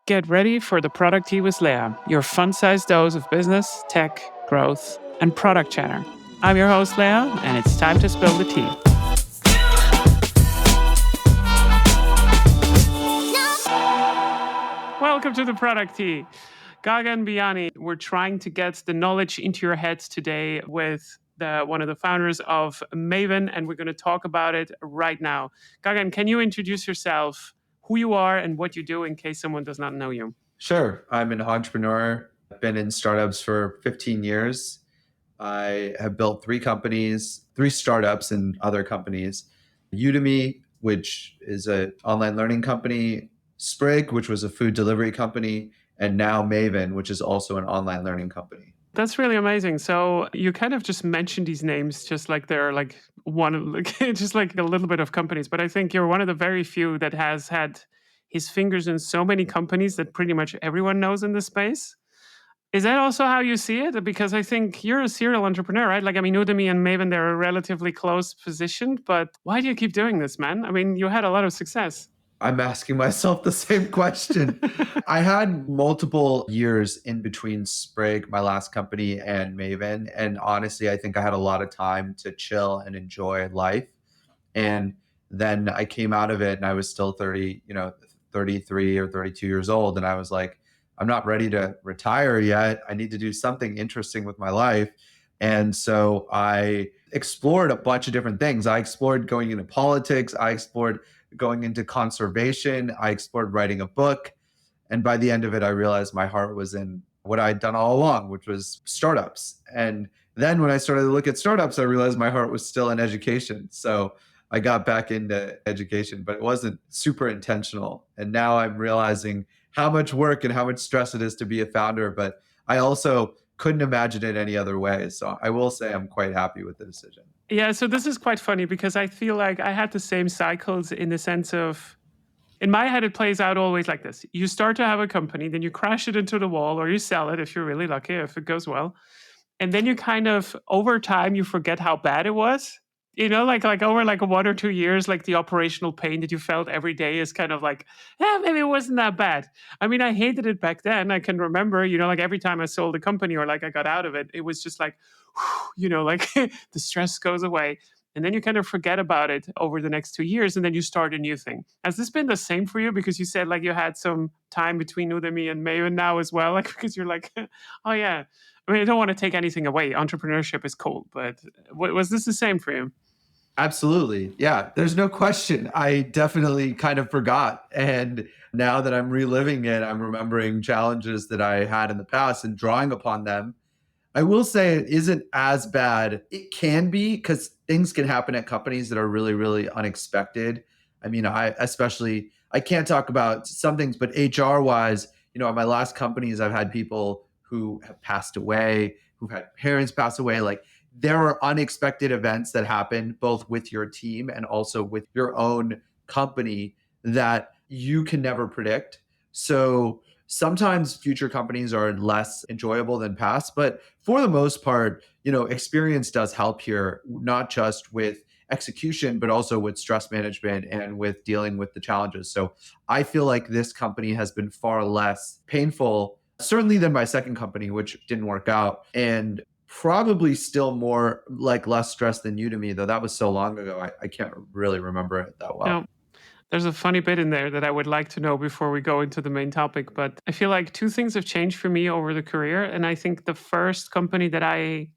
Get ready for the ProducTea with Leah, your fun-sized dose of business, tech, growth, and product chatter. I'm your host, Leah, and it's time to spill the tea. Welcome to the ProducTea. Gagan Biyani, we're trying to get the knowledge into your heads today with one of the founders of Maven, and we're going to talk about it right now. Gagan, can you introduce yourself, who you are, and what you do in case someone does not know you? Sure. I'm an entrepreneur. I've been in startups for 15 years. I have built 3 companies, 3 startups and other companies. Udemy, which is an online learning company, Sprig, which was a food delivery company, and now Maven, which is also an online learning company. That's really amazing. So you kind of just mentioned these names just like they're like just like a little bit of companies. But I think you're one of the very few that has had his fingers in so many companies that pretty much everyone knows in the space. Is that also how you see it? Because I think you're a serial entrepreneur, right? Like, I mean, Udemy and Maven, they're relatively close positioned, but why do you keep doing this, man? I mean, you had a lot of success. I'm asking myself the same question. I had multiple years in between Sprig, my last company, and Maven. And honestly, I think I had a lot of time to chill and enjoy life. And then I came out of it and I was still 33 or 32 years old. And I was like, I'm not ready to retire yet. I need to do something interesting with my life. And so I explored a bunch of different things. I explored going into politics. I explored going into conservation. I explored writing a book. And by the end of it, I realized my heart was in what I'd done all along, which was startups. And then when I started to look at startups, I realized my heart was still in education. So I got back into education, but it wasn't super intentional. And now I'm realizing how much work and how much stress it is to be a founder. But I also couldn't imagine it any other way. So I will say I'm quite happy with the decision. Yeah, so this is quite funny because I feel like I had the same cycles in the sense of, in my head, it plays out always like this. You start to have a company, then you crash it into the wall or you sell it if you're really lucky, if it goes well. And then you kind of, over time, you forget how bad it was. You know, like over like 1 or 2 years, like the operational pain that you felt every day is kind of like, yeah, maybe it wasn't that bad. I mean, I hated it back then. I can remember, you know, like every time I sold a company or like I got out of it, it was just like, you know, like the stress goes away. And then you kind of forget about it over the next 2 years and then you start a new thing. Has this been the same for you? Because you said like you had some time between Udemy and Maven now as well, like because you're like, oh yeah. I mean, I don't want to take anything away. Entrepreneurship is cool, but was this the same for you? Absolutely. Yeah, there's no question. I definitely kind of forgot. And now that I'm reliving it, I'm remembering challenges that I had in the past and drawing upon them. I will say it isn't as bad. It can be because things can happen at companies that are really, really unexpected. I mean, I can't talk about some things, but HR wise, at my last companies, I've had people who have passed away, who've had parents pass away. Like there are unexpected events that happen both with your team and also with your own company that you can never predict. So sometimes future companies are less enjoyable than past, but for the most part, experience does help here, not just with execution, but also with stress management and with dealing with the challenges. So I feel like this company has been far less painful, certainly than my second company, which didn't work out. And probably still more like less stress than Udemy, though that was so long ago. I can't really remember it that well. Now, there's a funny bit in there that I would like to know before we go into the main topic, but I feel like 2 things have changed for me over the career. And I think the first company that I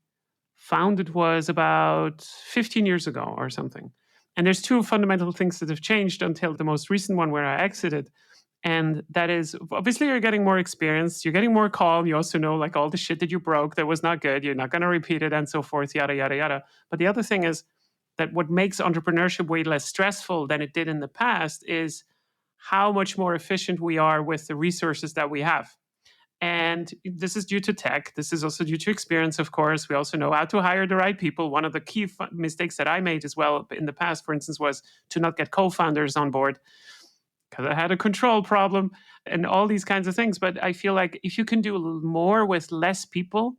founded was about 15 years ago or something. And there's 2 fundamental things that have changed until the most recent one where I exited. And that is, obviously, you're getting more experience, you're getting more calm. You also know like all the shit that you broke that was not good, you're not going to repeat it, and so forth, yada, yada, yada. But the other thing is that what makes entrepreneurship way less stressful than it did in the past is how much more efficient we are with the resources that we have. And this is due to tech. This is also due to experience, of course. We also know how to hire the right people. One of the key mistakes that I made as well in the past, for instance, was to not get co-founders on board because I had a control problem and all these kinds of things. But I feel like if you can do more with less people,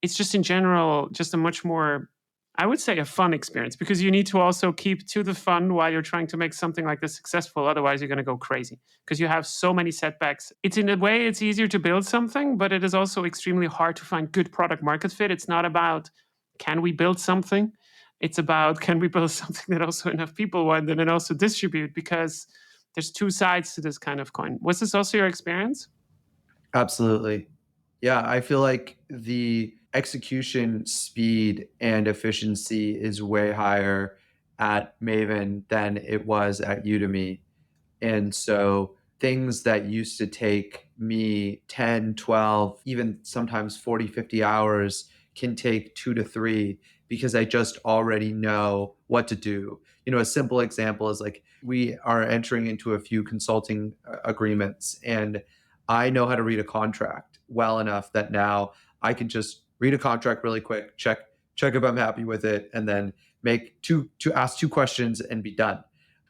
it's just in general just a much more I would say a fun experience, because you need to also keep to the fun while you're trying to make something like this successful. Otherwise, you're going to go crazy because you have so many setbacks. It's in a way, it's easier to build something, but it is also extremely hard to find good product market fit. It's not about can we build something? It's about can we build something that also enough people want and then also distribute, because there's two sides to this kind of coin. Was this also your experience? Absolutely. Yeah, I feel like the execution speed and efficiency is way higher at Maven than it was at Udemy. And so things that used to take me 10, 12, even sometimes 40, 50 hours can take 2 to 3 because I just already know what to do. A simple example is like we are entering into a few consulting agreements, and I know how to read a contract well enough that now I can just read a contract really quick, check if I'm happy with it, and then make to ask 2 questions and be done.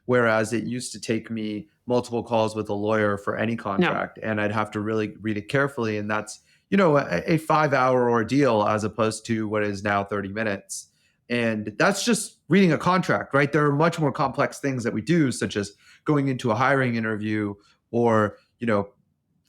Whereas it used to take me multiple calls with a lawyer for any No. contract, and I'd have to really read it carefully. And that's, a 5 hour ordeal as opposed to what is now 30 minutes. And that's just reading a contract, right? There are much more complex things that we do, such as going into a hiring interview or,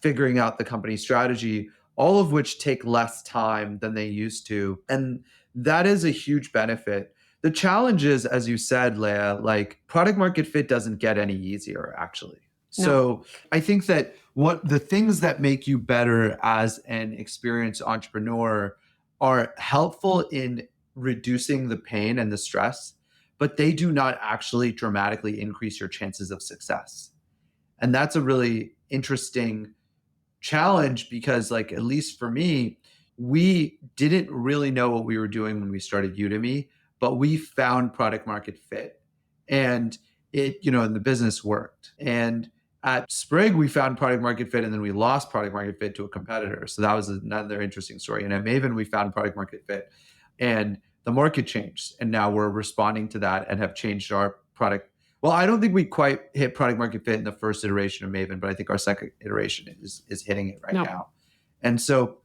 figuring out the company strategy, all of which take less time than they used to. And that is a huge benefit. The challenge is, as you said, Leah, like product market fit doesn't get any easier, actually. No. So I think that what the things that make you better as an experienced entrepreneur are helpful in reducing the pain and the stress, but they do not actually dramatically increase your chances of success. And that's a really interesting challenge because, like, at least for me, we didn't really know what we were doing when we started Udemy, but we found product market fit, and and the business worked. And at Sprig, we found product market fit, and then we lost product market fit to a competitor. So that was another interesting story. And at Maven, we found product market fit, and the market changed, and now we're responding to that and have changed our product. Well, I don't think we quite hit product market fit in the first iteration of Maven, but I think our second iteration is hitting it right No. now. And so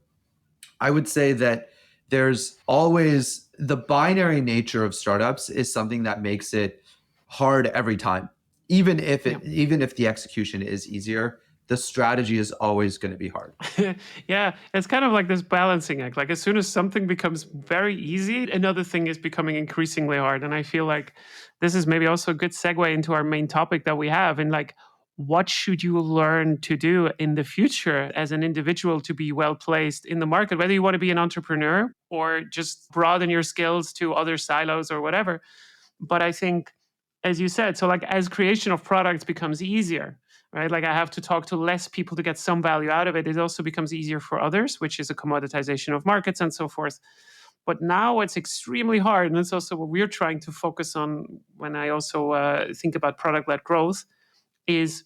I would say that there's always the binary nature of startups is something that makes it hard every time. Even if the execution is easier, the strategy is always going to be hard. Yeah, it's kind of like this balancing act. Like as soon as something becomes very easy, another thing is becoming increasingly hard. And I feel like this is maybe also a good segue into our main topic that we have. And like, what should you learn to do in the future as an individual to be well placed in the market, whether you want to be an entrepreneur or just broaden your skills to other silos or whatever. But I think, as you said, so like as creation of products becomes easier, right? Like I have to talk to less people to get some value out of it. It also becomes easier for others, which is a commoditization of markets and so forth. But now it's extremely hard. And it's also what we're trying to focus on when I also think about product-led growth is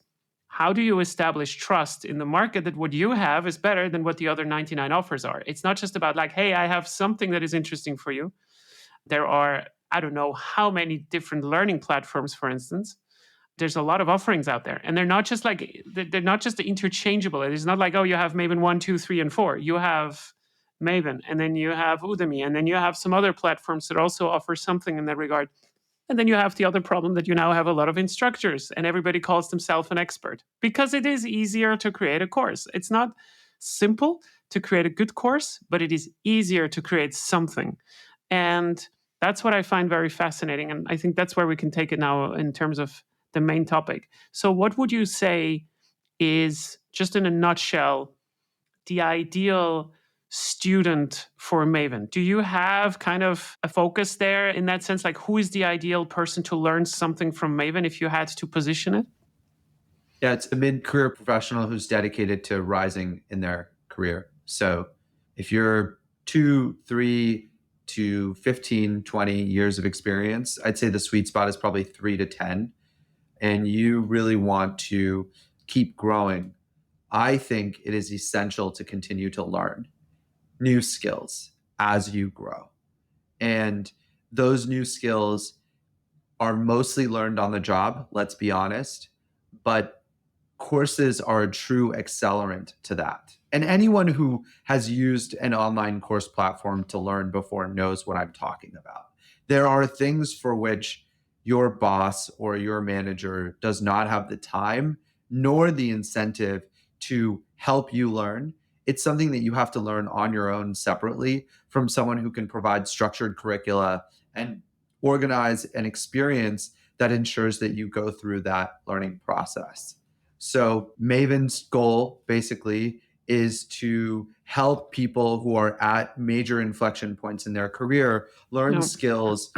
how do you establish trust in the market that what you have is better than what the other 99 offers are? It's not just about like, hey, I have something that is interesting for you. There are, I don't know how many different learning platforms, for instance. There's a lot of offerings out there, and they're not just interchangeable. It's not like, oh, you have Maven 1, 2, 3, and 4. You have Maven, and then you have Udemy, and then you have some other platforms that also offer something in that regard. And then you have the other problem that you now have a lot of instructors, and everybody calls themselves an expert because it is easier to create a course. It's not simple to create a good course, but it is easier to create something. And that's what I find very fascinating. And I think that's where we can take it now in terms of the main topic. So, what would you say is, just in a nutshell, the ideal student for Maven? Do you have kind of a focus there in that sense? Like, who is the ideal person to learn something from Maven if you had to position it? Yeah, it's a mid-career professional who's dedicated to rising in their career. So if you're 2, 3 to 15, 20 years of experience, I'd say the sweet spot is probably 3 to 10. And you really want to keep growing. I think it is essential to continue to learn new skills as you grow. And those new skills are mostly learned on the job, let's be honest. But courses are a true accelerant to that. And anyone who has used an online course platform to learn before knows what I'm talking about. There are things for which your boss or your manager does not have the time nor the incentive to help you learn. It's something that you have to learn on your own separately from someone who can provide structured curricula and organize an experience that ensures that you go through that learning process. So Maven's goal basically is to help people who are at major inflection points in their career learn No. skills,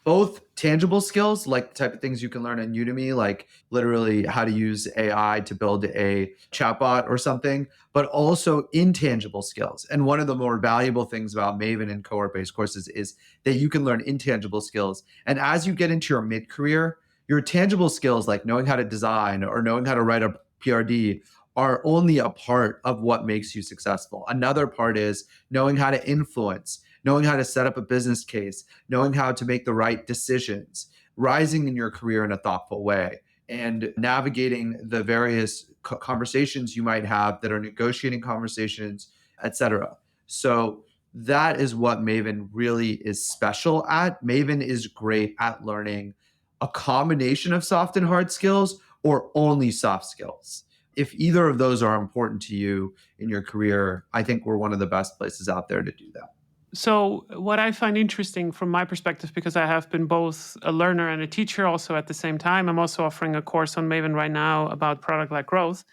both tangible skills, like the type of things you can learn on Udemy, like literally how to use AI to build a chatbot or something, but also intangible skills. And one of the more valuable things about Maven and cohort-based courses is that you can learn intangible skills. And as you get into your mid-career, your tangible skills like knowing how to design or knowing how to write a PRD are only a part of what makes you successful. Another part is knowing how to influence, knowing how to set up a business case, knowing how to make the right decisions, rising in your career in a thoughtful way, and navigating the various conversations you might have that are negotiating conversations, etc. So that is what Maven really is special at. Maven is great at learning a combination of soft and hard skills or only soft skills. If either of those are important to you in your career, I think we're one of the best places out there to do that. So, what I find interesting from my perspective, because I have been both a learner and a teacher also at the same time, I'm also offering a course on Maven right now about product-led growth.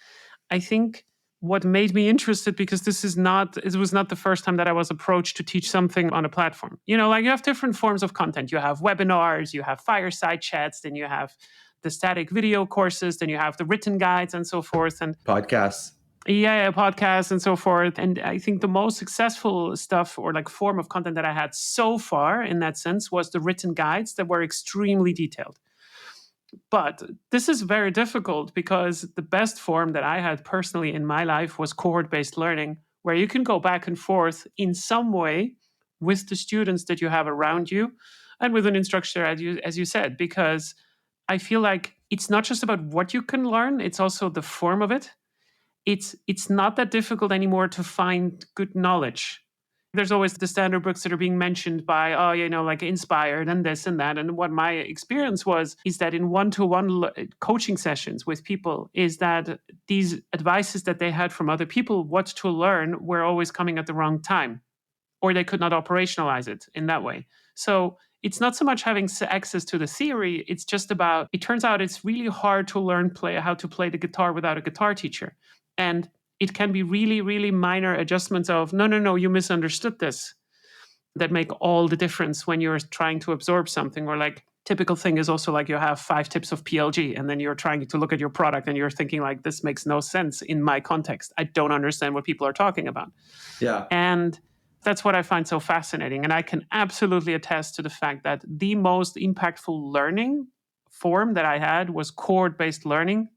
I think what made me interested, because it was not the first time that I was approached to teach something on a platform. Like you have different forms of content. You have webinars, you have fireside chats, then you have the static video courses, then you have the written guides and so forth. And Podcasts. yeah, podcasts and so forth. And I think the most successful stuff or like form of content that I had so far in that sense was the written guides that were extremely detailed. But this is very difficult because the best form that I had personally in my life was cohort-based learning, where you can go back and forth in some way with the students that you have around you and with an instructor, as you said, because I feel like it's not just about what you can learn, it's also the form of it. It's not that difficult anymore to find good knowledge. There's always the standard books that are being mentioned by, like Inspired and this and that. And what my experience was is that in one-to-one coaching sessions with people is that these advices that they had from other people, what to learn, were always coming at the wrong time, or they could not operationalize it in that way. So it's not so much having access to the theory. It's just about, it turns out it's really hard to learn how to play the guitar without a guitar teacher. And it can be really, really minor adjustments of, no, you misunderstood this, that make all the difference when you're trying to absorb something. Or like typical thing is also like you have 5 tips of PLG and then you're trying to look at your product and you're thinking like, this makes no sense in my context. I don't understand what people are talking about. Yeah. And that's what I find so fascinating. And I can absolutely attest to the fact that the most impactful learning form that I had was cohort-based learning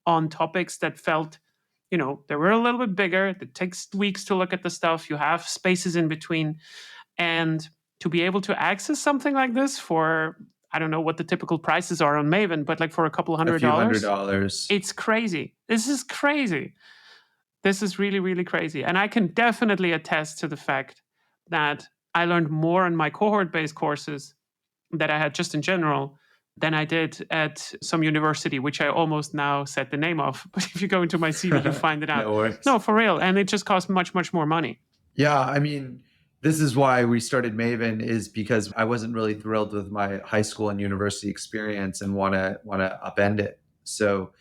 on topics that felt, they were a little bit bigger. It takes weeks to look at the stuff. You have spaces in between. And to be able to access something like this for, I don't know what the typical prices are on Maven, but like for a couple $100, a few $100. It's crazy. This is crazy. This is really, really crazy. And I can definitely attest to the fact that I learned more on my cohort-based courses that I had just in general than I did at some university, which I almost now said the name of. But if you go into my CV, you find it out. No worries. No, for real. And it just costs much, much more money. Yeah, I mean, this is why we started Maven, is because I wasn't really thrilled with my high school and university experience and want to upend it. So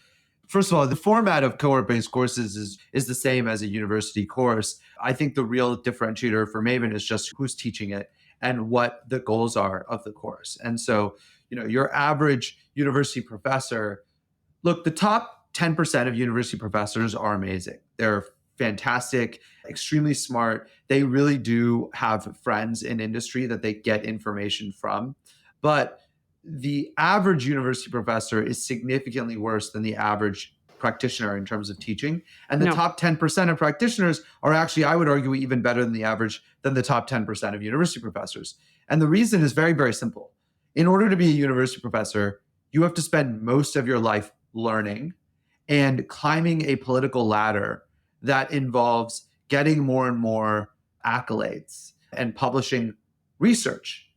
first of all, the format of cohort-based courses is the same as a university course. I think the real differentiator for Maven is just who's teaching it and what the goals are of the course. And so, your average university professor, look, the top 10% of university professors are amazing. They're fantastic, extremely smart. They really do have friends in industry that they get information from. But the average university professor is significantly worse than the average practitioner in terms of teaching. And the top 10% of practitioners are actually, I would argue, even better than the top 10% of university professors. And the reason is very, very simple. In order to be a university professor, you have to spend most of your life learning and climbing a political ladder that involves getting more and more accolades and publishing research.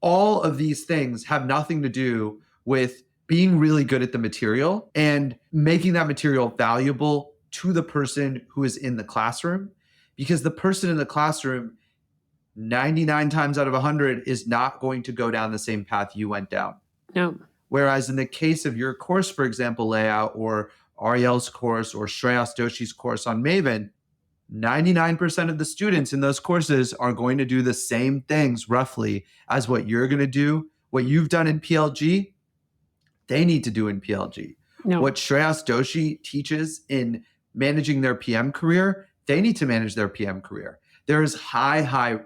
all of these things have nothing to do with being really good at the material and making that material valuable to the person who is in the classroom. Because the person in the classroom, 99 times out of 100, is not going to go down the same path you went down. No. Whereas in the case of your course, for example, Leah, or Ariel's course, or Shreyas Doshi's course on Maven, 99% of the students in those courses are going to do the same things roughly as what you're going to do. What you've done in PLG, they need to do in PLG. No. What Shreyas Doshi teaches in managing their PM career, they need to manage their PM career. There is high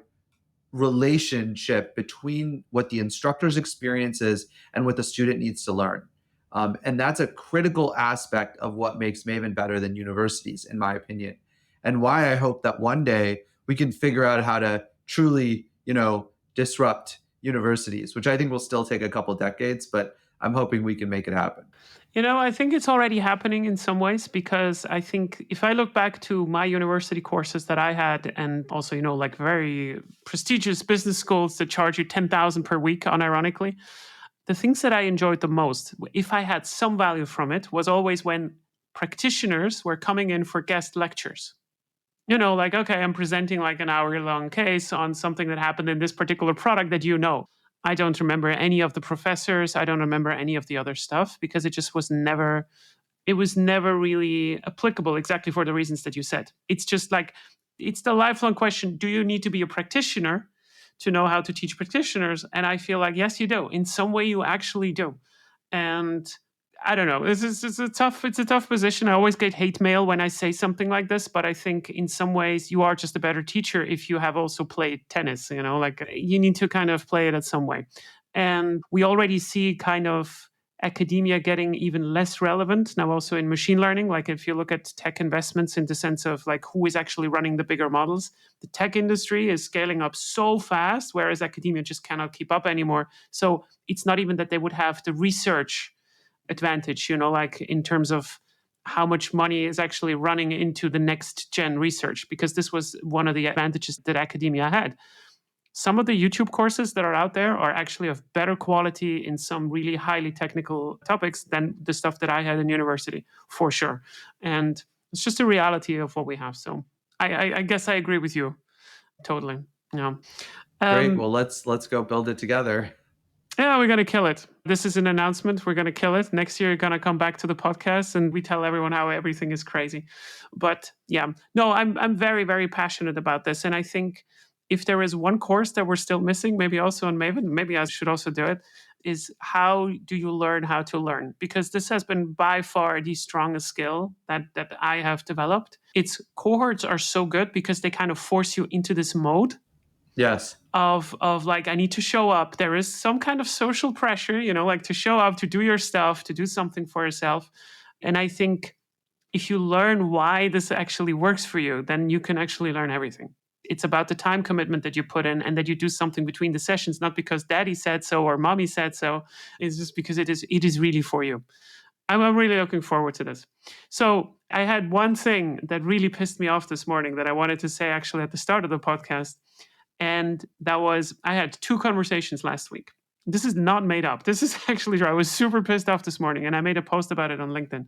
relationship between what the instructor's experience is and what the student needs to learn. And that's a critical aspect of what makes Maven better than universities, in my opinion. And why I hope that one day we can figure out how to truly, disrupt universities, which I think will still take a couple decades, but I'm hoping we can make it happen. I think it's already happening in some ways, because I think if I look back to my university courses that I had, and also, like very prestigious business schools that charge you 10,000 per week, unironically, the things that I enjoyed the most, if I had some value from it, was always when practitioners were coming in for guest lectures. Like, okay, I'm presenting like an hour-long case on something that happened in this particular product that I don't remember any of the professors. I don't remember any of the other stuff, because it was never really applicable, exactly for the reasons that you said. It's just like, it's the lifelong question. Do you need to be a practitioner to know how to teach practitioners? And I feel like, yes, you do. In some way, you actually do. And I don't know. It's a tough position. I always get hate mail when I say something like this, but I think in some ways you are just a better teacher if you have also played tennis, like you need to kind of play it in some way. And we already see kind of academia getting even less relevant now also in machine learning. Like if you look at tech investments in the sense of like who is actually running the bigger models, the tech industry is scaling up so fast, whereas academia just cannot keep up anymore. So it's not even that they would have the research advantage, like in terms of how much money is actually running into the next gen research, because this was one of the advantages that academia had. Some of the YouTube courses that are out there are actually of better quality in some really highly technical topics than the stuff that I had in university, for sure. And it's just a reality of what we have. So I guess I agree with you totally. Yeah. Great. Well, let's go build it together. Yeah, we're going to kill it. This is an announcement. We're going to kill it. Next year, you're going to come back to the podcast and we tell everyone how everything is crazy. But yeah, no, I'm very, very passionate about this. And I think if there is one course that we're still missing, maybe also on Maven, maybe I should also do it, is how do you learn how to learn? Because this has been by far the strongest skill that I have developed. Its cohorts are so good because they kind of force you into this mode. Yes. Of like, I need to show up. There is some kind of social pressure, like to show up, to do your stuff, to do something for yourself. And I think if you learn why this actually works for you, then you can actually learn everything. It's about the time commitment that you put in and that you do something between the sessions, not because daddy said so or mommy said so. It's just because it is really for you. I'm really looking forward to this. So I had one thing that really pissed me off this morning that I wanted to say actually at the start of the podcast. And that was, I had 2 conversations last week. This is not made up. This is actually true. I was super pissed off this morning and I made a post about it on LinkedIn.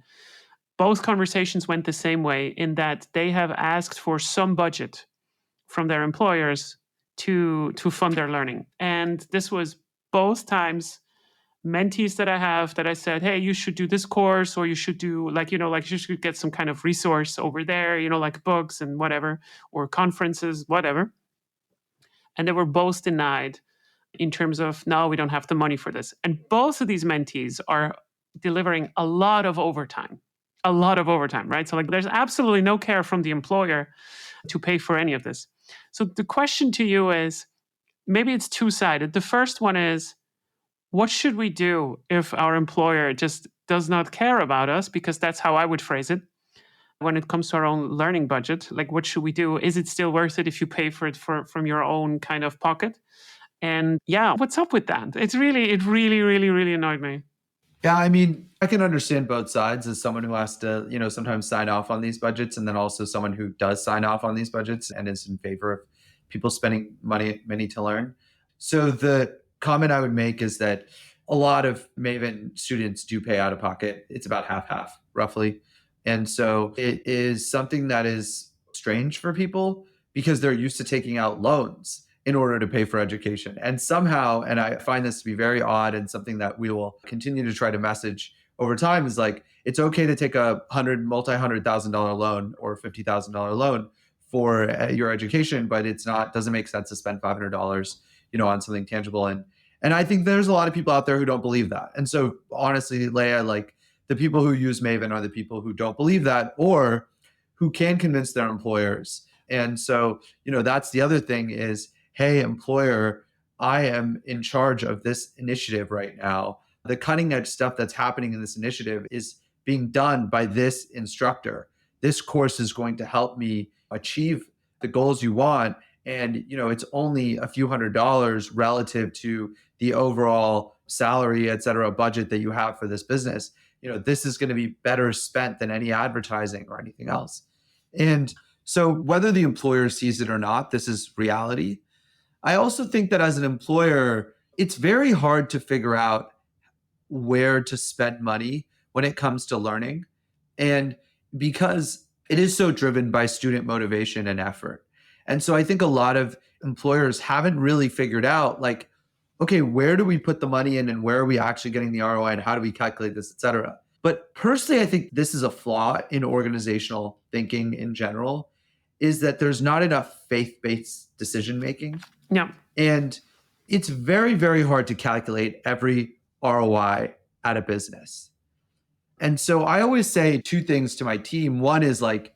Both conversations went the same way in that they have asked for some budget from their employers to fund their learning. And this was both times mentees that I have that I said, hey, you should do this course, or you should do like you should get some kind of resource over there, like books and whatever, or conferences, whatever. And they were both denied in terms of, no, we don't have the money for this. And both of these mentees are delivering a lot of overtime, right? So like there's absolutely no care from the employer to pay for any of this. So the question to you is, maybe it's two-sided. The first one is, what should we do if our employer just does not care about us? Because that's how I would phrase it. When it comes to our own learning budget, like what should we do? Is it still worth it if you pay for it from your own kind of pocket? And yeah, what's up with that? It really, really annoyed me. Yeah, I mean, I can understand both sides as someone who has to, sometimes sign off on these budgets, and then also someone who does sign off on these budgets and is in favor of people spending money to learn. So the comment I would make is that a lot of Maven students do pay out of pocket. It's about half, roughly. And so it is something that is strange for people because they're used to taking out loans in order to pay for education. And somehow, and I find this to be very odd and something that we will continue to try to message over time, is like, it's okay to take a multi-$100,000 loan or $50,000 loan for your education, but doesn't make sense to spend $500, on something tangible. And I think there's a lot of people out there who don't believe that. And so honestly, Leah, like, the people who use Maven are the people who don't believe that or who can convince their employers. And so, that's the other thing is, hey, employer, I am in charge of this initiative right now. The cutting edge stuff that's happening in this initiative is being done by this instructor. This course is going to help me achieve the goals you want. And, it's only a few $100s relative to the overall salary, et cetera, budget that you have for this business. This is going to be better spent than any advertising or anything else. And so whether the employer sees it or not, this is reality. I also think that as an employer, it's very hard to figure out where to spend money when it comes to learning. And because it is so driven by student motivation and effort. And so I think a lot of employers haven't really figured out, like, okay, where do we put the money in and where are we actually getting the ROI and how do we calculate this, et cetera. But personally, I think this is a flaw in organizational thinking in general, is that there's not enough faith-based decision making. Yeah. And it's very, very hard to calculate every ROI at a business. And so I always say two things to my team. One is like,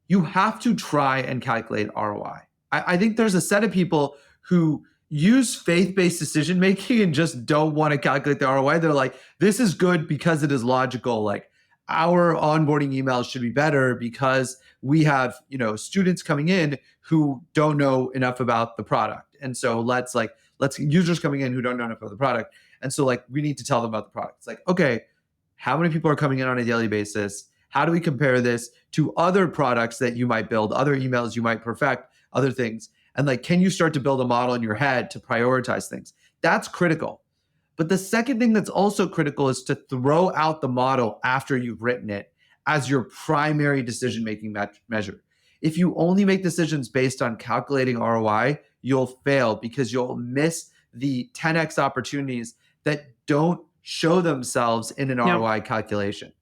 you have to try and calculate ROI. I think there's a set of people who use faith-based decision making and just don't want to calculate the ROI. They're like, this is good because it is logical. Like, our onboarding emails should be better because we have, students coming in who don't know enough about the product. And so let's users coming in who don't know enough about the product. And so we need to tell them about the product. It's like, okay, how many people are coming in on a daily basis? How do we compare this to other products that you might build, other emails you might perfect, other things? And can you start to build a model in your head to prioritize things? That's critical. But the second thing that's also critical is to throw out the model after you've written it as your primary decision-making measure. If you only make decisions based on calculating ROI, you'll fail because you'll miss the 10x opportunities that don't show themselves in an ROI calculation.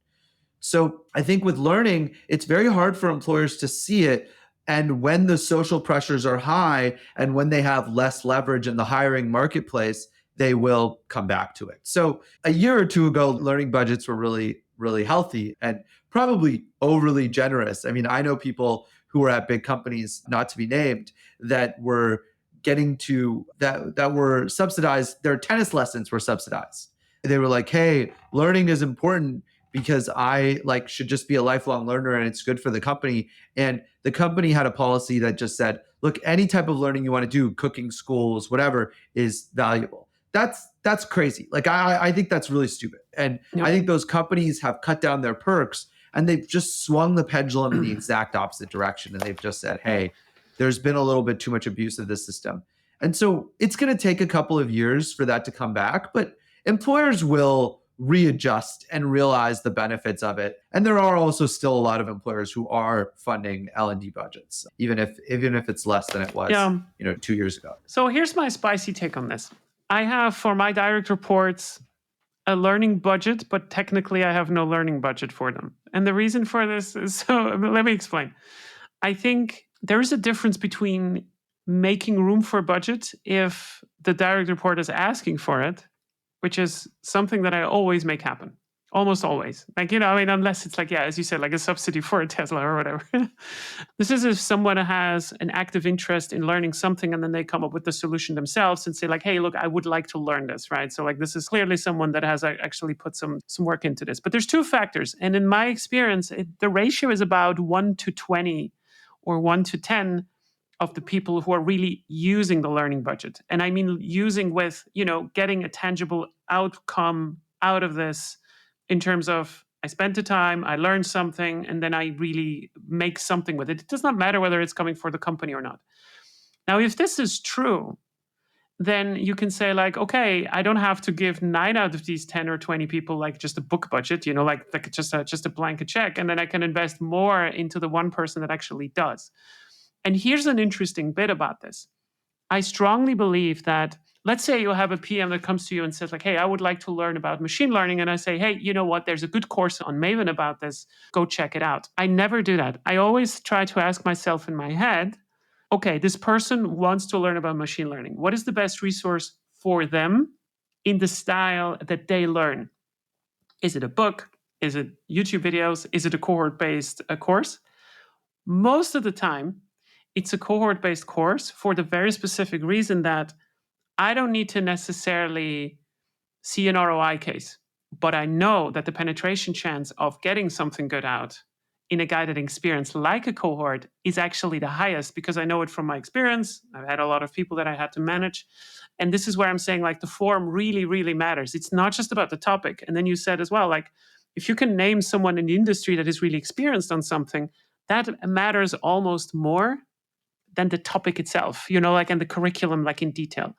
So I think with learning, it's very hard for employers to see it. And when the social pressures are high and when they have less leverage in the hiring marketplace, they will come back to it. So a year or two ago, learning budgets were really, really healthy and probably overly generous. I mean, I know people who were at big companies, not to be named, that were that were subsidized. Their tennis lessons were subsidized. They were like, hey, learning is important because I should just be a lifelong learner and it's good for the company. And the company had a policy that just said, look, any type of learning you want to do, cooking, schools, whatever, is valuable. That's crazy. I think that's really stupid. And I think those companies have cut down their perks and they've just swung the pendulum in the exact opposite direction. And they've just said, hey, there's been a little bit too much abuse of this system. And so it's going to take a couple of years for that to come back, but employers will readjust and realize the benefits of it. And there are also still a lot of employers who are funding L&D budgets, even if it's less than it was 2 years ago. So here's my spicy take on this. I have for my direct reports a learning budget, but technically I have no learning budget for them. And the reason for this is, so let me explain. I think there is a difference between making room for budget if the direct report is asking for it, which is something that I always make happen. Almost always. Unless it's as you said, a subsidy for a Tesla or whatever. This is if someone has an active interest in learning something and then they come up with the solution themselves and say hey, look, I would like to learn this, right? So this is clearly someone that has actually put some work into this. But there's two factors. And in my experience, the ratio is about 1 to 20 or 1 to 10 of the people who are really using the learning budget. And I mean using with, getting a tangible outcome out of this in terms of I spent the time, I learned something, and then I really make something with it. It does not matter whether it's coming for the company or not. Now, if this is true, then you can say like, okay, I don't have to give 9 out of these 10 or 20 people like just a book budget, like just a blanket check. And then I can invest more into the one person that actually does. And here's an interesting bit about this. I strongly believe that, let's say you have a PM that comes to you and says like, hey, I would like to learn about machine learning. And I say, hey, you know what? There's a good course on Maven about this. Go check it out. I never do that. I always try to ask myself in my head, okay, this person wants to learn about machine learning. What is the best resource for them in the style that they learn? Is it a book? Is it YouTube videos? Is it a cohort-based course? Most of the time, it's a cohort-based course for the very specific reason that I don't need to necessarily see an ROI case, but I know that the penetration chance of getting something good out in a guided experience like a cohort is actually the highest, because I know it from my experience. I've had a lot of people that I had to manage. And this is where I'm saying like the form really, really matters. It's not just about the topic. And then you said as well, like if you can name someone in the industry that is really experienced on something, that matters almost more than the topic itself, like, and the curriculum, like in detail.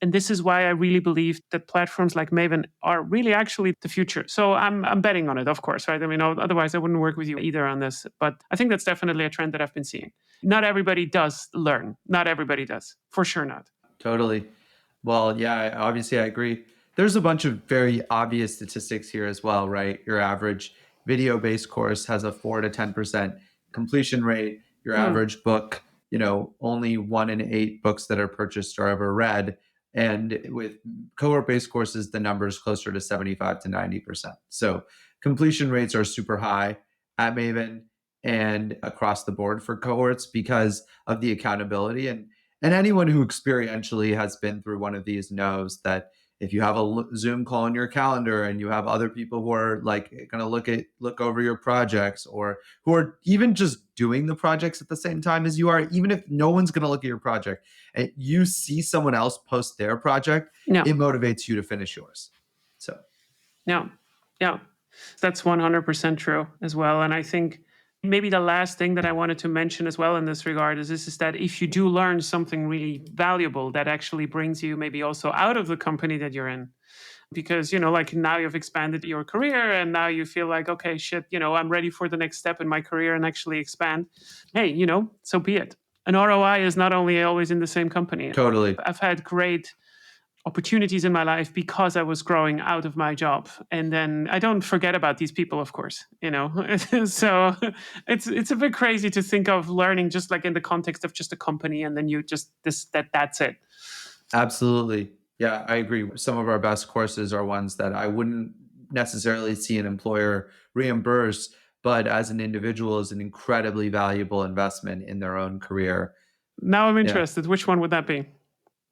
And this is why I really believe that platforms like Maven are really actually the future. So I'm betting on it, of course, right? I mean, otherwise I wouldn't work with you either on this. But I think that's definitely a trend that I've been seeing. Not everybody does learn. Not everybody does. For sure not. Totally. Well, yeah, obviously I agree. There's a bunch of very obvious statistics here as well, right? Your average video-based course has a 4 to 10% completion rate. Your average book, only 1 in 8 books that are purchased are ever read. And with cohort-based courses, the number is closer to 75 to 90%. So completion rates are super high at Maven and across the board for cohorts because of the accountability. And anyone who experientially has been through one of these knows that if you have a Zoom call in your calendar and you have other people who are like going to look over your projects, or who are even just doing the projects at the same time as you are, even if no one's going to look at your project, and you see someone else post their project, No. it motivates you to finish yours. So, yeah, that's 100% true as well. And I think maybe the last thing that I wanted to mention as well in this regard is that if you do learn something really valuable that actually brings you maybe also out of the company that you're in, because, like now you've expanded your career and now you feel like, okay, shit, I'm ready for the next step in my career and actually expand. Hey, so be it. An ROI is not only always in the same company. totally. I've had great opportunities in my life because I was growing out of my job. And then I don't forget about these people, of course, So it's a bit crazy to think of learning just like in the context of just a company and then you just that's it. Absolutely. Yeah, I agree. Some of our best courses are ones that I wouldn't necessarily see an employer reimburse, but as an individual is an incredibly valuable investment in their own career. Now I'm Yeah. interested. Which one would that be?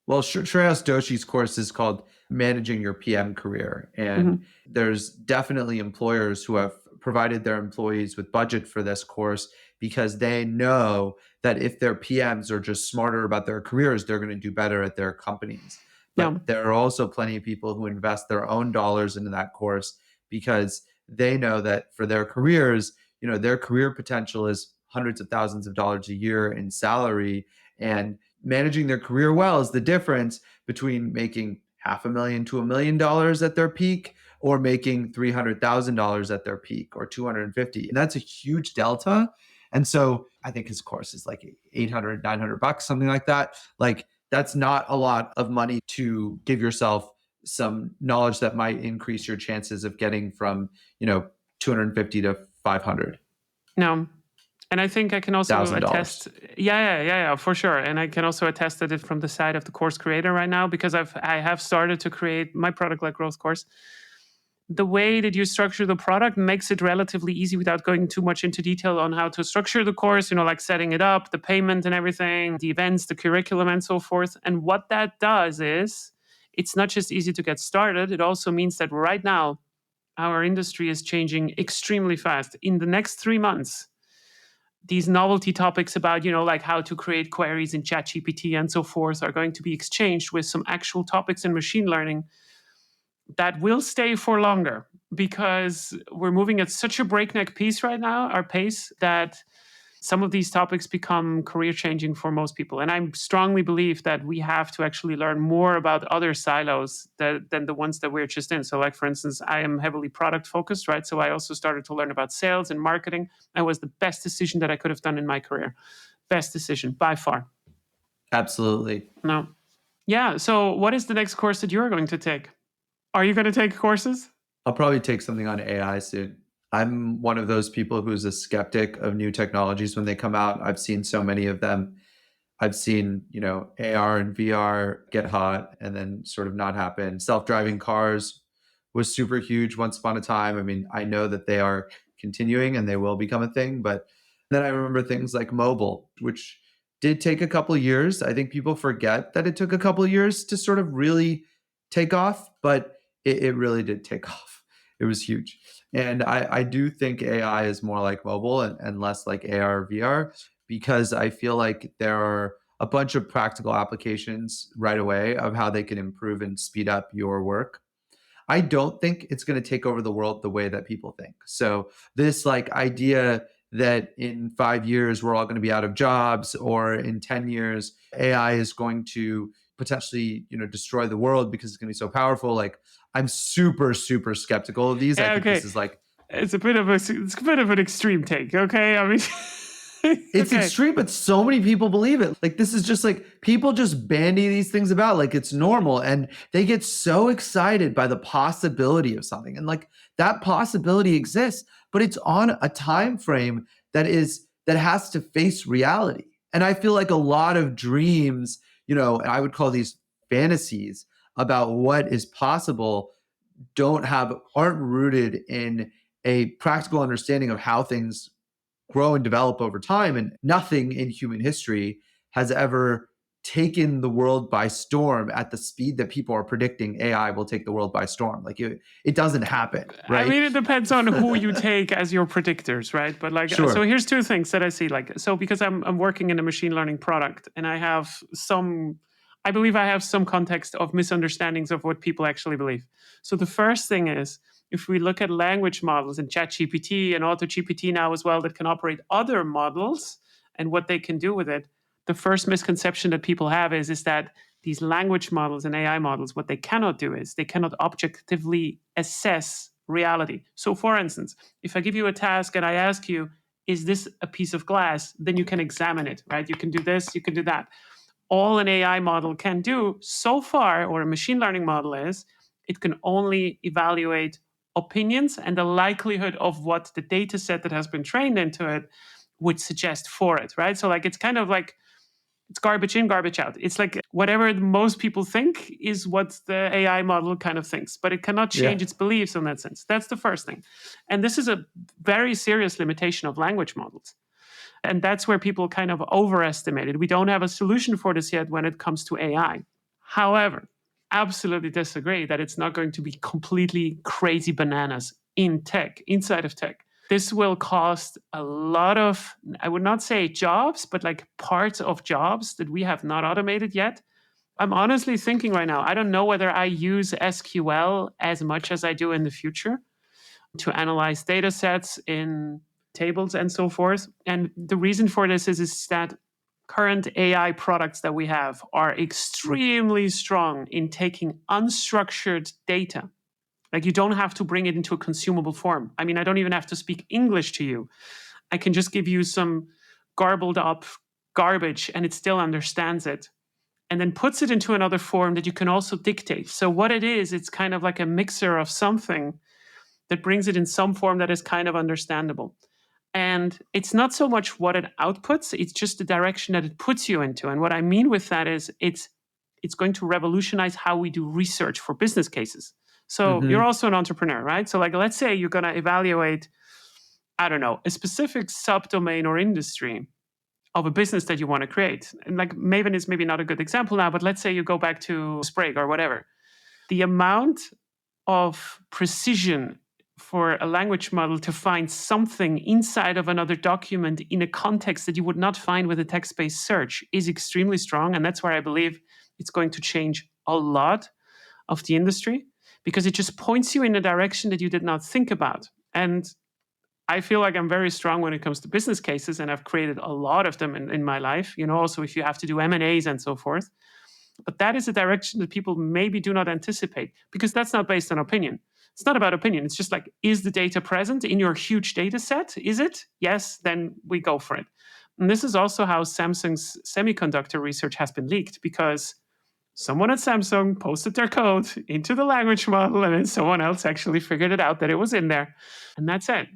Well, Shreyas Doshi's course is called Managing Your PM Career. And there's definitely employers who have provided their employees with budget for this course because they know that if their PMs are just smarter about their careers, they're going to do better at their companies. But there are also plenty of people who invest their own dollars into that course because they know that for their careers, their career potential is hundreds of thousands of dollars a year in salary. And managing their career well is the difference between making $500,000 to $1 million at their peak or making $300,000 at their peak or 250. And that's a huge delta. And so I think his course is like 800, $900, something like that. Like that's not a lot of money to give yourself some knowledge that might increase your chances of getting from, 250 to 500. No. And I think I can also $1,000. attest. Yeah, for sure. And I can also attest that it from the side of the course creator right now, because I have started to create my product-led growth course. The way that you structure the product makes it relatively easy without going too much into detail on how to structure the course, like setting it up, the payment and everything, the events, the curriculum and so forth. And what that does is it's not just easy to get started. It also means that right now our industry is changing extremely fast. In the next 3 months, these novelty topics about, like how to create queries in ChatGPT and so forth are going to be exchanged with some actual topics in machine learning that will stay for longer, because we're moving at such a breakneck pace right now, our pace, that some of these topics become career changing for most people. And I strongly believe that we have to actually learn more about other silos than the ones that we're just in. So like, for instance, I am heavily product focused, right? So I also started to learn about sales and marketing. And was the best decision that I could have done in my career. Best decision by far. Absolutely. No. Yeah. So what is the next course that you're going to take? Are you going to take courses? I'll probably take something on AI soon. I'm one of those people who's a skeptic of new technologies when they come out. I've seen so many of them. I've seen, AR and VR get hot and then sort of not happen. Self-driving cars was super huge once upon a time. I mean, I know that they are continuing and they will become a thing, but then I remember things like mobile, which did take a couple of years. I think people forget that it took a couple of years to sort of really take off, but it really did take off. It was huge. And I do think AI is more like mobile and less like AR or VR, because I feel like there are a bunch of practical applications right away of how they can improve and speed up your work. I don't think it's going to take over the world the way that people think. So this like idea that in 5 years we're all going to be out of jobs, or in 10 years AI is going to potentially, destroy the world because it's going to be so powerful. Like, I'm super, super skeptical of these. I Yeah, think okay. this is like, it's a bit of an extreme take. Okay. I mean, it's okay. extreme, but so many people believe it. Like, this is just like, people just bandy these things about like it's normal, and they get so excited by the possibility of something. And like, that possibility exists, but it's on a time frame that has to face reality. And I feel like a lot of dreams, I would call these fantasies about what is possible, aren't rooted in a practical understanding of how things grow and develop over time. And nothing in human history has ever taken the world by storm at the speed that people are predicting AI will take the world by storm. Like, it doesn't happen, right? I mean, it depends on who you take as your predictors, right? But like, Sure. So here's two things that I see. Like, so because I'm working in a machine learning product, and I believe I have some context of misunderstandings of what people actually believe. So the first thing is, if we look at language models and ChatGPT and AutoGPT now as well, that can operate other models and what they can do with it, the first misconception that people have is that these language models and AI models, what they cannot do is they cannot objectively assess reality. So for instance, if I give you a task and I ask you, is this a piece of glass? Then you can examine it, right? You can do this, you can do that. All an AI model can do so far, or a machine learning model is, it can only evaluate opinions and the likelihood of what the data set that has been trained into it would suggest for it, right? So like, it's kind of like, it's garbage in, garbage out. It's like whatever most people think is what the AI model kind of thinks, but it cannot change its beliefs in that sense. That's the first thing. And this is a very serious limitation of language models. And that's where people kind of overestimate it. We don't have a solution for this yet when it comes to AI. However, absolutely disagree that it's not going to be completely crazy bananas in tech, inside of tech. This will cost a lot of, I would not say jobs, but like parts of jobs that we have not automated yet. I'm honestly thinking right now, I don't know whether I use SQL as much as I do in the future to analyze data sets in tables and so forth. And the reason for this is that current AI products that we have are extremely strong in taking unstructured data. Like, you don't have to bring it into a consumable form. I mean, I don't even have to speak English to you. I can just give you some garbled up garbage and it still understands it, and then puts it into another form that you can also dictate. So what it is, it's kind of like a mixer of something that brings it in some form that is kind of understandable. And it's not so much what it outputs, it's just the direction that it puts you into. And what I mean with that is it's going to revolutionize how we do research for business cases. So you're also an entrepreneur, right? So like, let's say you're going to evaluate, I don't know, a specific subdomain or industry of a business that you want to create. And like, Maven is maybe not a good example now, but let's say you go back to Sprig or whatever. The amount of precision for a language model to find something inside of another document in a context that you would not find with a text-based search is extremely strong. And that's where I believe it's going to change a lot of the industry, because it just points you in a direction that you did not think about. And I feel like I'm very strong when it comes to business cases, and I've created a lot of them in my life, also if you have to do M&As and so forth. But that is a direction that people maybe do not anticipate, because that's not based on opinion. It's not about opinion. It's just like, is the data present in your huge data set? Is it? Yes, then we go for it. And this is also how Samsung's semiconductor research has been leaked, because someone at Samsung posted their code into the language model, and then someone else actually figured it out that it was in there. And that's it.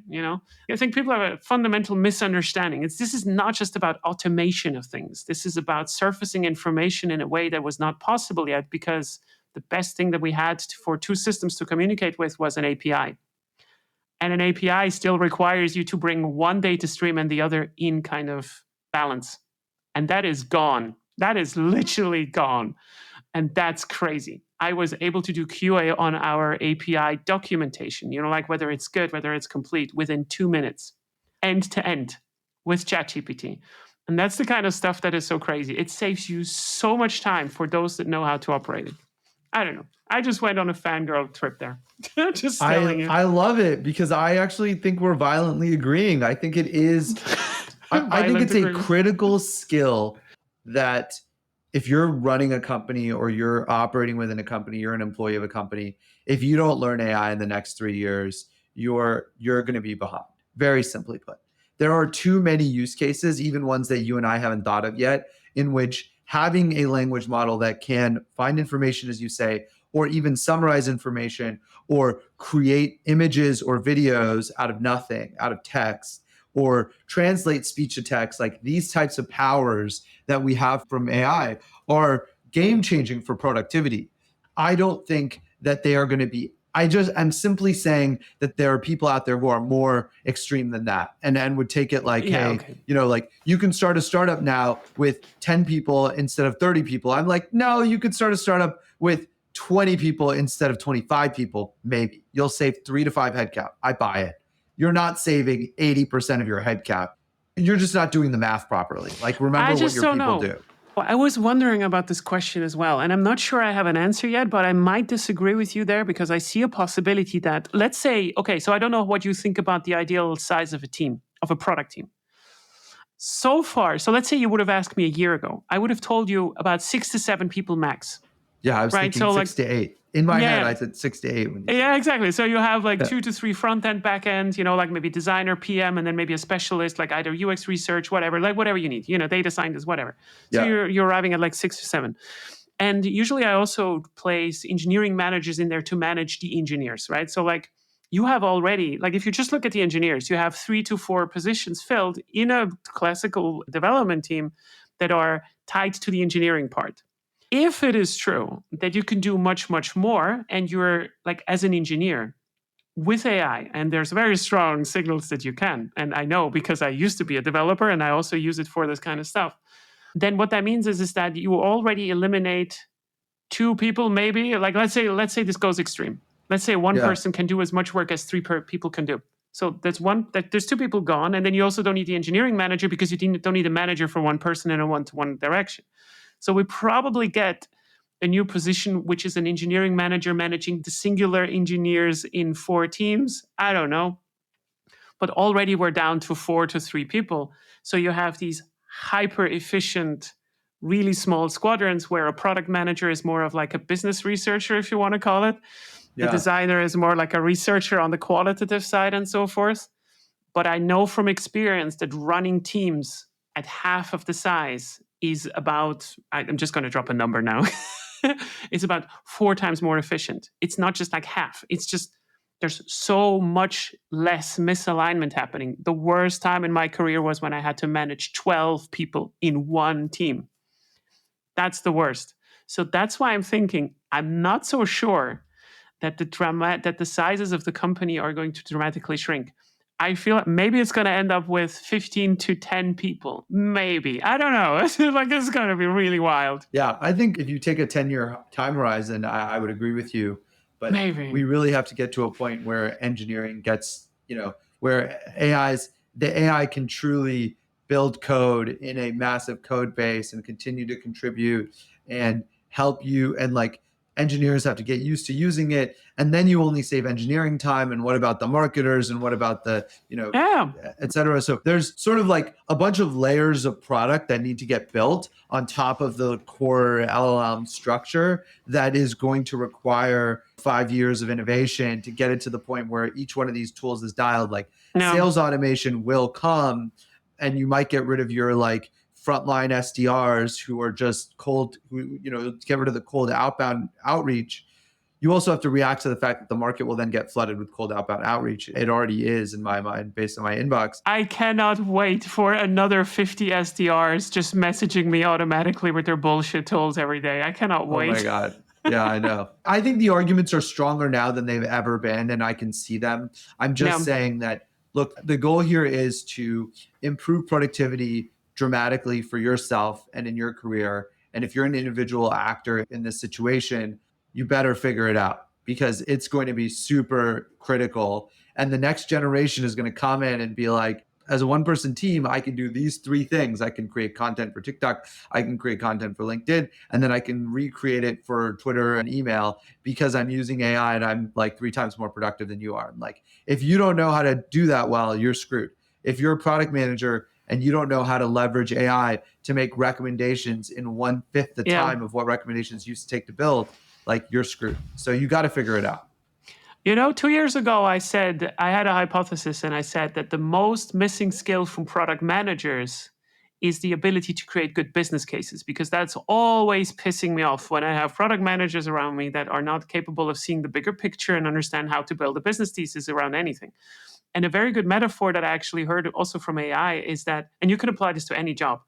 I think people have a fundamental misunderstanding. This is not just about automation of things. This is about surfacing information in a way that was not possible yet, because the best thing that we had for two systems to communicate with was an API. And an API still requires you to bring one data stream and the other in kind of balance. And that is gone. That is literally gone. And that's crazy. I was able to do QA on our API documentation, like whether it's good, whether it's complete, within 2 minutes, end to end, with ChatGPT. And that's the kind of stuff that is so crazy. It saves you so much time for those that know how to operate it. I don't know. I just went on a fangirl trip there. Just telling you. I love it, because I actually think we're violently agreeing. I think it is, I think it's a critical skill that if you're running a company or you're operating within a company, you're an employee of a company, if you don't learn AI in the next 3 years, you're going to be behind. Very simply put. There are too many use cases, even ones that you and I haven't thought of yet, in which having a language model that can find information, as you say, or even summarize information, or create images or videos out of nothing, out of text, or translate speech to text, like these types of powers that we have from AI are game changing for productivity. I don't think that they are going to be. I'm simply saying that there are people out there who are more extreme than that, and would take it like, hey, okay. Like you can start a startup now with 10 people instead of 30 people. I'm like, no, you could start a startup with 20 people instead of 25 people. Maybe you'll save 3 to 5 headcount. I buy it. You're not saving 80% of your headcount. You're just not doing the math properly. Like, remember what your people do. Well, I was wondering about this question as well, and I'm not sure I have an answer yet, but I might disagree with you there, because I see a possibility that, let's say, okay, so I don't know what you think about the ideal size of a team, of a product team. So far, so let's say you would have asked me a year ago, I would have told you about 6 to 7 people max. Yeah, I was thinking 6 to 8. In my head, I said 6 to 8. Yeah, exactly. So you have like 2 to 3 front end, back end, like maybe designer, PM, and then maybe a specialist, like either UX research, whatever, like whatever you need, data scientist, whatever. So you're arriving at like 6 to 7. And usually I also place engineering managers in there to manage the engineers, right? So like you have already, like if you just look at the engineers, you have 3 to 4 positions filled in a classical development team that are tied to the engineering part. If it is true that you can do much, much more, and you're like, as an engineer with AI, and there's very strong signals that you can, and I know because I used to be a developer and I also use it for this kind of stuff, then what that means is that you already eliminate 2 people, maybe. Like let's say this goes extreme. Let's say one person can do as much work as 3 people can do. So there's 2 people gone, and then you also don't need the engineering manager, because you don't need a manager for one person in a one-to-one direction. So we probably get a new position, which is an engineering manager managing the singular engineers in 4 teams. I don't know. But already we're down to 4 to 3 people. So you have these hyper efficient, really small squadrons where a product manager is more of like a business researcher, if you want to call it. The designer is more like a researcher on the qualitative side and so forth. But I know from experience that running teams at half of the size is about, I'm just going to drop a number now, it's about 4 times more efficient. It's not just like half. It's just, there's so much less misalignment happening. The worst time in my career was when I had to manage 12 people in one team. That's the worst. So that's why I'm thinking, I'm not so sure that the sizes of the company are going to dramatically shrink. I feel maybe it's going to end up with 15 to 10 people. Maybe. I don't know. Like, it's going to be really wild. Yeah, I think if you take a 10-year time horizon, I would agree with you. But maybe we really have to get to a point where engineering gets, where the AI can truly build code in a massive code base and continue to contribute and help you, and like engineers have to get used to using it, and then you only save engineering time. And what about the marketers, and what about the, Yeah. et cetera? So there's sort of like a bunch of layers of product that need to get built on top of the core LLM structure that is going to require 5 years of innovation to get it to the point where each one of these tools is dialed. Like No. sales automation will come, and you might get rid of your like frontline SDRs who are just cold, get rid of the cold outbound outreach. You also have to react to the fact that the market will then get flooded with cold outbound outreach. It already is, in my mind, based on my inbox. I cannot wait for another 50 SDRs just messaging me automatically with their bullshit tools every day. I cannot wait. Oh my God. Yeah, I know. I think the arguments are stronger now than they've ever been, and I can see them. I'm just saying that, look, the goal here is to improve productivity dramatically for yourself and in your career. And if you're an individual actor in this situation, you better figure it out, because it's going to be super critical. And the next generation is going to come in and be like, as a one person team, I can do these 3 things. I can create content for TikTok, I can create content for LinkedIn, and then I can recreate it for Twitter and email because I'm using AI and I'm like 3 times more productive than you are. Like, if you don't know how to do that well, you're screwed. If you're a product manager and you don't know how to leverage AI to make recommendations in 1/5 the time of what recommendations used to take to build, like, you're screwed. So you got to figure it out. 2 years ago, I had a hypothesis, and I said that the most missing skill from product managers is the ability to create good business cases, because that's always pissing me off when I have product managers around me that are not capable of seeing the bigger picture and understand how to build a business thesis around anything. And a very good metaphor that I actually heard also from AI is that, and you can apply this to any job,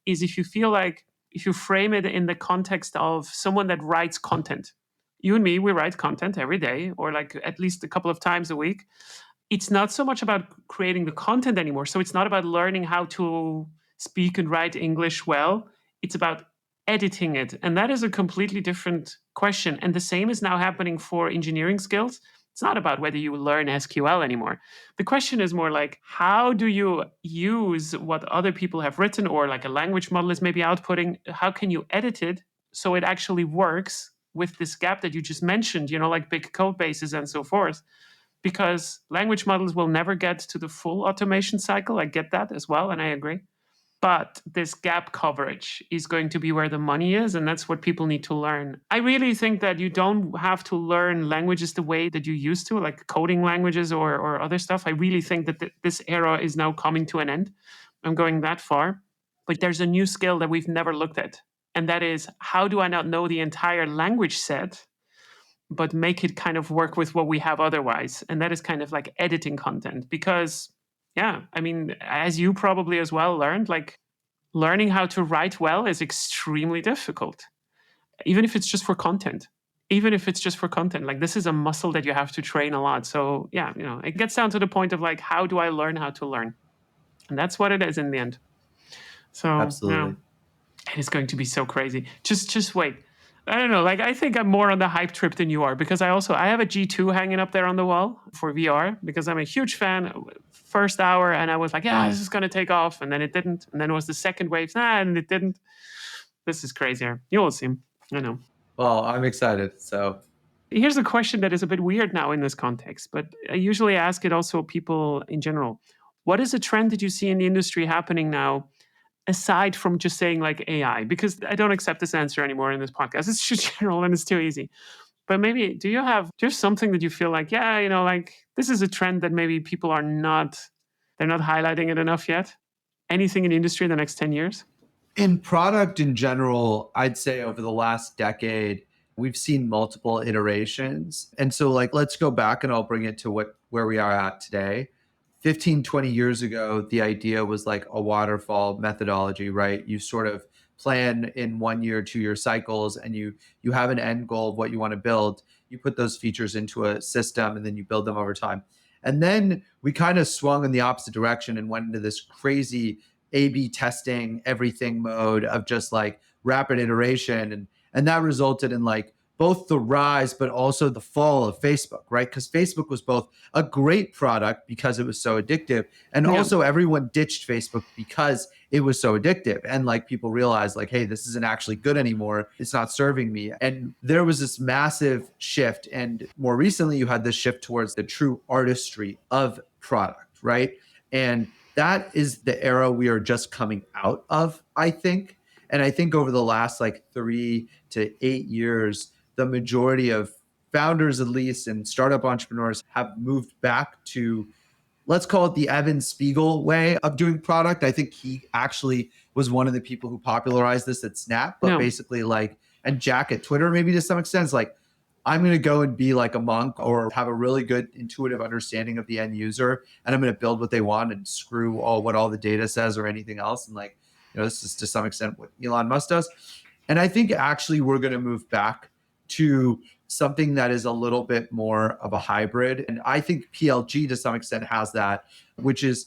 is if you frame it in the context of someone that writes content. You and me, we write content every day, or like at least a couple of times a week. It's not so much about creating the content anymore. So it's not about learning how to speak and write English well. It's about editing it. And that is a completely different question. And the same is now happening for engineering skills. It's not about whether you learn SQL anymore. The question is more like, how do you use what other people have written, or like a language model is maybe outputting? How can you edit it so it actually works with this gap that you just mentioned, like big code bases and so forth? Because language models will never get to the full automation cycle. I get that as well, and I agree. But this gap coverage is going to be where the money is, and that's what people need to learn. I really think that you don't have to learn languages the way that you used to, like coding languages or other stuff. I really think that this era is now coming to an end. I'm going that far. But there's a new skill that we've never looked at, and that is, how do I not know the entire language set, but make it kind of work with what we have otherwise? And that is kind of like editing content. Because, yeah, I mean, as you probably as well learned, like learning how to write well is extremely difficult, even if it's just for content. Like, this is a muscle that you have to train a lot. So yeah, it gets down to the point of like, how do I learn how to learn? And that's what it is in the end. So Absolutely. it is going to be so crazy. Just wait. I don't know. Like, I think I'm more on the hype trip than you are, because I have a G2 hanging up there on the wall for VR, because I'm a huge fan. First hour, and I was like, yeah, this is going to take off. And then it didn't. And then it was the second wave, and it didn't. This is crazier. You will see. I know. Well, I'm excited. So here's a question that is a bit weird now in this context, but I usually ask it also people in general. What is a trend that you see in the industry happening now, aside from just saying like AI? Because I don't accept this answer anymore in this podcast. It's too general and it's too easy. But maybe, do you have something that you feel like, yeah, like this is a trend that maybe people they're not highlighting it enough yet? Anything in the industry in the next 10 years? in product in general, I'd say over the last decade, we've seen multiple iterations. And so like, let's go back and I'll bring it to where we are at today. 15, 20 years ago, the idea was like a waterfall methodology, right? You sort of plan in 1 year, 2 year cycles, and you have an end goal of what you want to build. You put those features into a system and then you build them over time. And then we kind of swung in the opposite direction and went into this crazy A/B testing everything mode of just like rapid iteration. And that resulted in like both the rise, but also the fall of Facebook, right? Because Facebook was both a great product because it was so addictive, and Yeah. also everyone ditched Facebook because it was so addictive. And like people realized, like, hey, this isn't actually good anymore. It's not serving me. And there was this massive shift. And more recently, you had this shift towards the true artistry of product, right? And that is the era we are just coming out of, I think. And I think over the last like 3 to 8 years, the majority of founders, at least, and startup entrepreneurs have moved back to, let's call it the Evan Spiegel way of doing product. I think he actually was one of the people who popularized this at Snap, but No. basically like, and Jack at Twitter, maybe to some extent, is like, I'm going to go and be like a monk or have a really good intuitive understanding of the end user. And I'm going to build what they want and screw what all the data says or anything else. And like, this is to some extent what Elon Musk does. And I think actually we're going to move back to something that is a little bit more of a hybrid. And I think PLG to some extent has that, which is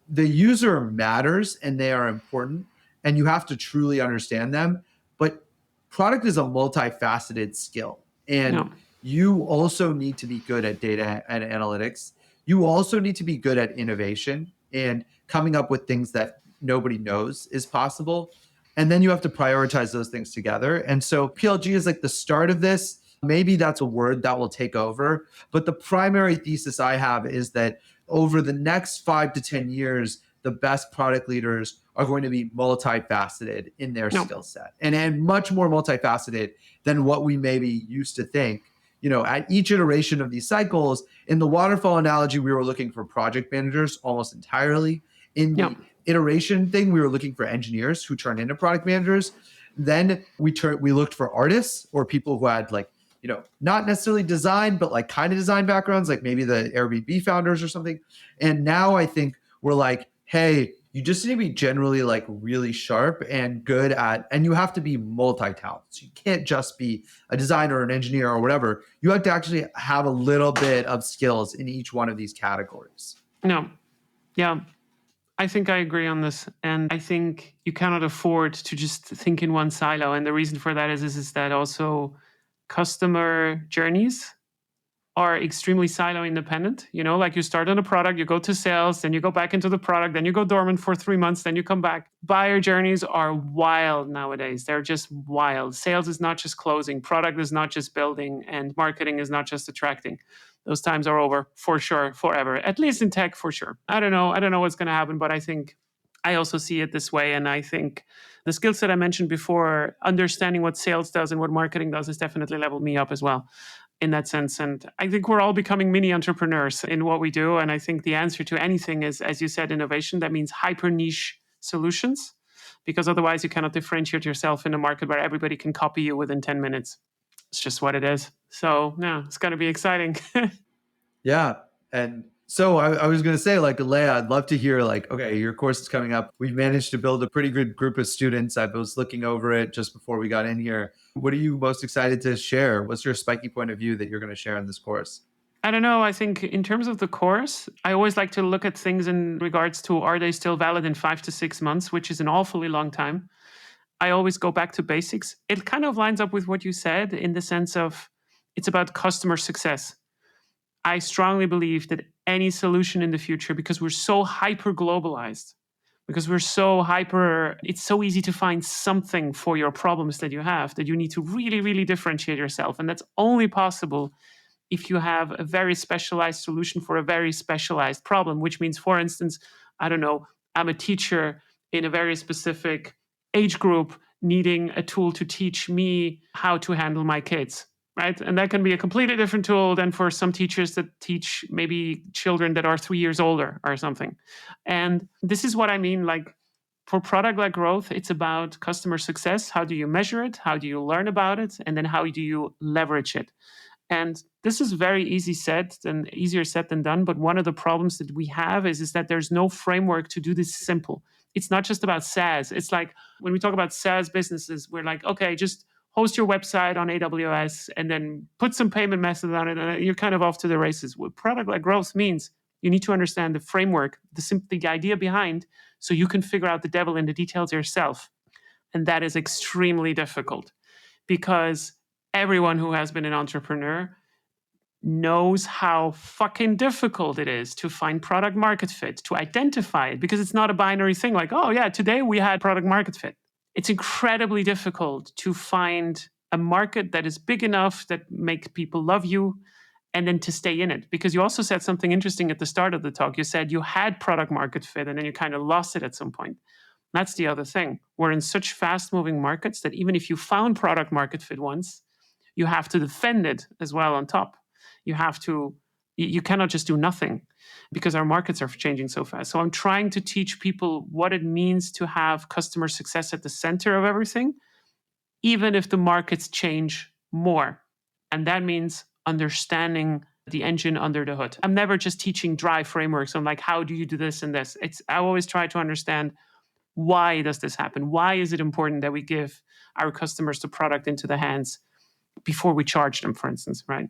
the user matters and they are important and you have to truly understand them. But product is a multifaceted skill. And No. you also need to be good at data and analytics. You also need to be good at innovation and coming up with things that nobody knows is possible. And then you have to prioritize those things together. And so PLG is like the start of this. Maybe that's a word that will take over. But the primary thesis I have is that over the next 5 to 10 years, the best product leaders are going to be multifaceted in their No. skill set and much more multifaceted than what we maybe used to think. At each iteration of these cycles, in the waterfall analogy, we were looking for project managers almost entirely. In Yeah. the iteration thing, we were looking for engineers who turned into product managers. Then we looked for artists or people who had like, not necessarily design, but like kind of design backgrounds, like maybe the Airbnb founders or something. And now I think we're like, hey, you just need to be generally like really sharp and good and you have to be multi-talented. So you can't just be a designer or an engineer or whatever. You have to actually have a little bit of skills in each one of these categories. No. Yeah. I think I agree on this. And I think you cannot afford to just think in one silo. And the reason for that is that also customer journeys are extremely silo independent. Like you start on a product, you go to sales, then you go back into the product, then you go dormant for 3 months, then you come back. Buyer journeys are wild nowadays. They're just wild. Sales is not just closing, product is not just building, and marketing is not just attracting. Those times are over for sure, forever. At least in tech, for sure. I don't know what's going to happen, but I think I also see it this way. And I think the skill set I mentioned before, understanding what sales does and what marketing does, has definitely leveled me up as well in that sense. And I think we're all becoming mini entrepreneurs in what we do. And I think the answer to anything is, as you said, innovation. That means hyper niche solutions, because otherwise you cannot differentiate yourself in a market where everybody can copy you within 10 minutes. It's just what it is. So yeah, it's going to be exciting. Yeah. And so I was going to say, like, Leah, I'd love to hear, like, okay, your course is coming up. We've managed to build a pretty good group of students. I was looking over it just before we got in here. What are you most excited to share? What's your spiky point of view that you're going to share in this course? I don't know. I think in terms of the course, I always like to look at things in regards to, are they still valid in 5 to 6 months, which is an awfully long time. I always go back to basics. It kind of lines up with what you said in the sense of it's about customer success. I strongly believe that any solution in the future, because we're so hyper globalized, because we're so hyper, it's so easy to find something for your problems that you have, that you need to really, really differentiate yourself. And that's only possible if you have a very specialized solution for a very specialized problem, which means, for instance, I don't know, I'm a teacher in a very specific age group needing a tool to teach me how to handle my kids, right? And that can be a completely different tool than for some teachers that teach maybe children that are 3 years older or something. And this is what I mean, like, for product-led growth, it's about customer success. How do you measure it? How do you learn about it? And then how do you leverage it? And this is very easier said than done. But one of the problems that we have is that there's no framework to do this simple. It's not just about SaaS. It's like when we talk about SaaS businesses, we're like, okay, just host your website on AWS and then put some payment methods on it, and you're kind of off to the races. What product-led growth means, you need to understand the framework, the idea behind, so you can figure out the devil in the details yourself. And that is extremely difficult, because everyone who has been an entrepreneur knows how fucking difficult it is to find product market fit, to identify it, because it's not a binary thing like, oh yeah, today we had product market fit. It's incredibly difficult to find a market that is big enough that makes people love you and then to stay in it. Because you also said something interesting at the start of the talk. You said you had product market fit and then you kind of lost it at some point. That's the other thing. We're in such fast moving markets that even if you found product market fit once, you have to defend it as well on top. You have to, you cannot just do nothing because our markets are changing so fast. So I'm trying to teach people what it means to have customer success at the center of everything, even if the markets change more. And that means understanding the engine under the hood. I'm never just teaching dry frameworks. I'm like, how do you do this and this? I always try to understand, why does this happen? Why is it important that we give our customers the product into the hands before we charge them, for instance, right?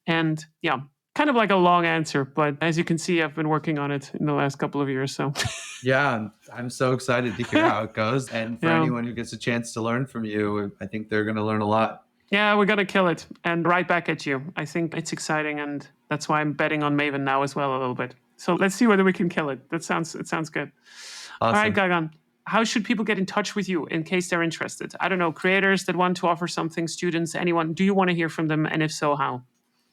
And yeah, kind of like a long answer, but as you can see, I've been working on it in the last couple of years. So Yeah, I'm so excited to hear how it goes. And for yeah. anyone who gets a chance to learn from you, I think they're going to learn a lot. Yeah, we're going to kill it and right back at you. I think it's exciting. And that's why I'm betting on Maven now as well a little bit. So let's see whether we can kill it. It sounds good. All right, Awesome. Gagan. How should people get in touch with you in case they're interested? I don't know, creators that want to offer something, students, anyone. Do you want to hear from them? And if so, how?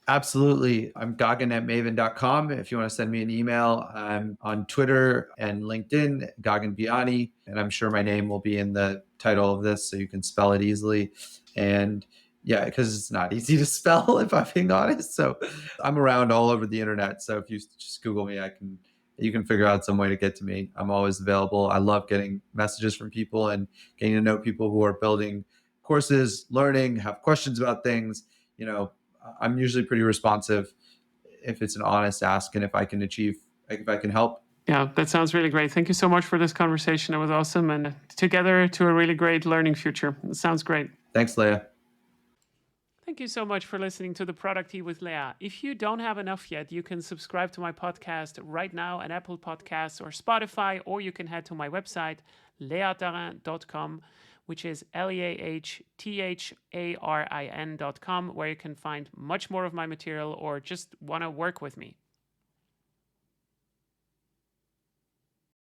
Absolutely. I'm gagan@maven.com. If you want to send me an email, I'm on Twitter and LinkedIn, Gagan Biyani. And I'm sure my name will be in the title of this so you can spell it easily. And yeah, because it's not easy to spell, if I'm being honest. So I'm around all over the internet. So if you just Google me, you can figure out some way to get to me. I'm always available. I love getting messages from people and getting to know people who are building courses, learning, have questions about things. I'm usually pretty responsive if it's an honest ask and if I can help. Yeah, that sounds really great. Thank you so much for this conversation. It was awesome. And together to a really great learning future. It sounds great. Thanks, Leah. Thank you so much for listening to the ProducTea with Leah. If you don't have enough yet, you can subscribe to my podcast right now at Apple Podcasts or Spotify, or you can head to my website, leahtarin.com, which is leahtarin.com, where you can find much more of my material or just want to work with me.